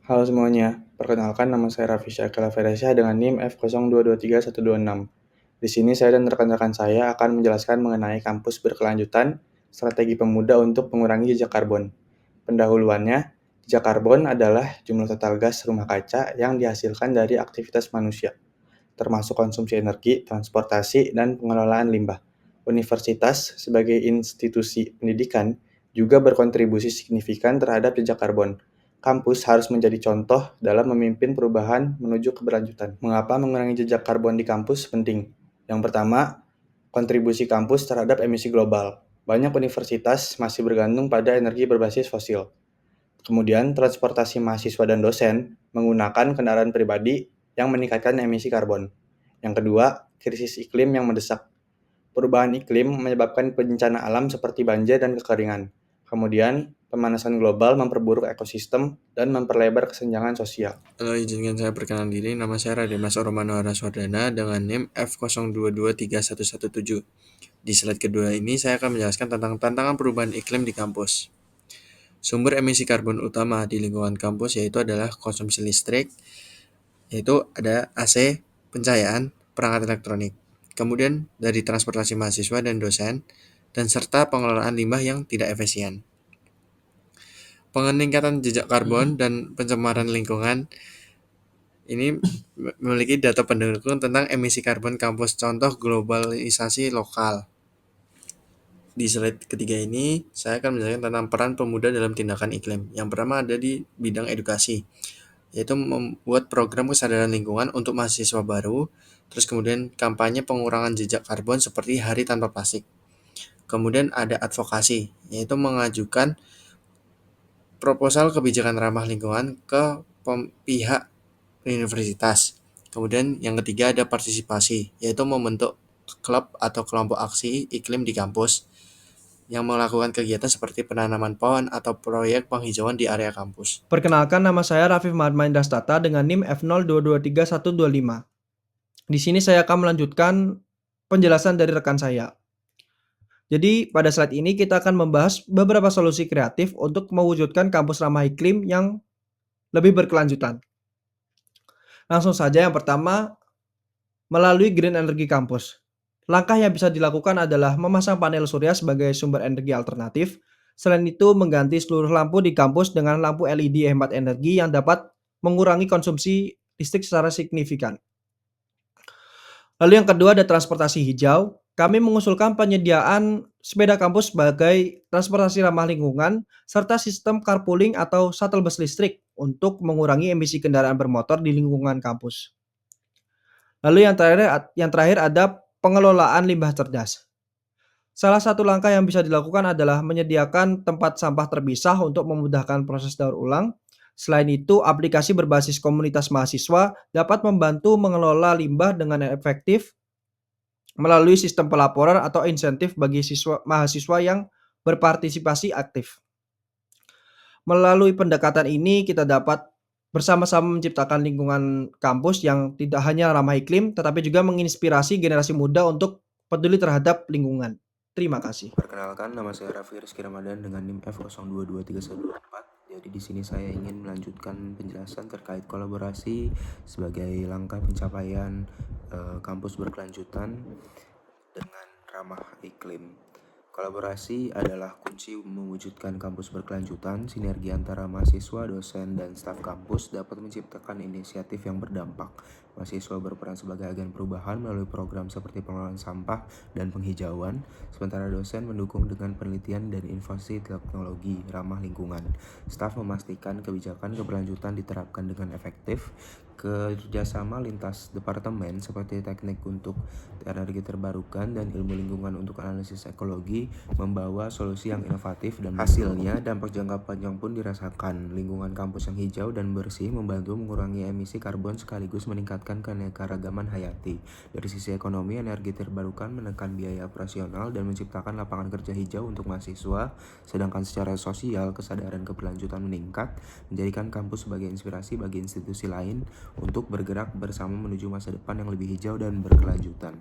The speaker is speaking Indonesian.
Halo semuanya, perkenalkan nama saya Raffi Syakila Feresyah dengan NIM F02231126. Di sini saya dan rekan-rekan saya akan menjelaskan mengenai kampus berkelanjutan, strategi pemuda untuk mengurangi jejak karbon. Pendahuluannya, jejak karbon adalah jumlah total gas rumah kaca yang dihasilkan dari aktivitas manusia, termasuk konsumsi energi, transportasi, dan pengelolaan limbah. Universitas sebagai institusi pendidikan juga berkontribusi signifikan terhadap jejak karbon. Kampus harus menjadi contoh dalam memimpin perubahan menuju keberlanjutan. Mengapa mengurangi jejak karbon di kampus penting? Yang pertama, kontribusi kampus terhadap emisi global. Banyak universitas masih bergantung pada energi berbasis fosil. Kemudian, transportasi mahasiswa dan dosen menggunakan kendaraan pribadi yang meningkatkan emisi karbon. Yang kedua, krisis iklim yang mendesak. Perubahan iklim menyebabkan bencana alam seperti banjir dan kekeringan. Kemudian, pemanasan global memperburuk ekosistem dan memperlebar kesenjangan sosial. Halo, izinkan saya perkenalan diri. Nama saya Raden Mas Ormano Araswardana dengan NIM F02231117. Di slide kedua ini saya akan menjelaskan tentang tantangan perubahan iklim di kampus. Sumber emisi karbon utama di lingkungan kampus yaitu adalah konsumsi listrik, yaitu ada AC, pencahayaan, perangkat elektronik. Kemudian dari transportasi mahasiswa dan dosen, dan serta pengelolaan limbah yang tidak efisien. Peningkatan jejak karbon dan pencemaran lingkungan ini memiliki data pendukung tentang emisi karbon kampus, contoh globalisasi lokal. Di slide ketiga ini, saya akan menjelaskan tentang peran pemuda dalam tindakan iklim. Yang pertama ada di bidang edukasi, yaitu membuat program kesadaran lingkungan untuk mahasiswa baru, terus kemudian kampanye pengurangan jejak karbon seperti Hari Tanpa Plastik. Kemudian ada advokasi, yaitu mengajukan proposal kebijakan ramah lingkungan ke pihak universitas. Kemudian yang ketiga ada partisipasi, yaitu membentuk klub atau kelompok aksi iklim di kampus yang melakukan kegiatan seperti penanaman pohon atau proyek penghijauan di area kampus. Perkenalkan, nama saya Rafif Mahatmain Dastata dengan NIM F02231125. Di sini saya akan melanjutkan penjelasan dari rekan saya. Jadi pada slide ini kita akan membahas beberapa solusi kreatif untuk mewujudkan kampus ramah iklim yang lebih berkelanjutan. Langsung saja yang pertama, melalui green energy kampus. Langkah yang bisa dilakukan adalah memasang panel surya sebagai sumber energi alternatif. Selain itu, mengganti seluruh lampu di kampus dengan lampu LED hemat energi yang dapat mengurangi konsumsi listrik secara signifikan. Lalu yang kedua ada transportasi hijau. Kami mengusulkan penyediaan sepeda kampus sebagai transportasi ramah lingkungan serta sistem carpooling atau shuttle bus listrik untuk mengurangi emisi kendaraan bermotor di lingkungan kampus. Lalu yang terakhir ada pengelolaan limbah cerdas. Salah satu langkah yang bisa dilakukan adalah menyediakan tempat sampah terpisah untuk memudahkan proses daur ulang. Selain itu, aplikasi berbasis komunitas mahasiswa dapat membantu mengelola limbah dengan efektif melalui sistem pelaporan atau insentif bagi mahasiswa yang berpartisipasi aktif. Melalui pendekatan ini kita dapat bersama-sama menciptakan lingkungan kampus yang tidak hanya ramah iklim, tetapi juga menginspirasi generasi muda untuk peduli terhadap lingkungan. Terima kasih. Perkenalkan, nama saya Raffi Rizky Ramadan dengan NIM F022314. Jadi di sini saya ingin melanjutkan penjelasan terkait kolaborasi sebagai langkah pencapaian kampus berkelanjutan dengan ramah iklim. Kolaborasi adalah kunci mewujudkan kampus berkelanjutan. Sinergi antara mahasiswa, dosen, dan staf kampus dapat menciptakan inisiatif yang berdampak. Mahasiswa berperan sebagai agen perubahan melalui program seperti pengelolaan sampah dan penghijauan, sementara dosen mendukung dengan penelitian dan inovasi teknologi ramah lingkungan. Staf memastikan kebijakan keberlanjutan diterapkan dengan efektif. Kerjasama lintas departemen seperti teknik untuk energi terbarukan dan ilmu lingkungan untuk analisis ekologi membawa solusi yang inovatif dan hasilnya dampak jangka panjang pun dirasakan. Lingkungan kampus yang hijau dan bersih membantu mengurangi emisi karbon sekaligus meningkatkan keanekaragaman hayati. Dari sisi ekonomi, energi terbarukan menekan biaya operasional dan menciptakan lapangan kerja hijau untuk mahasiswa, sedangkan secara sosial kesadaran keberlanjutan meningkat, menjadikan kampus sebagai inspirasi bagi institusi lain untuk bergerak bersama menuju masa depan yang lebih hijau dan berkelanjutan.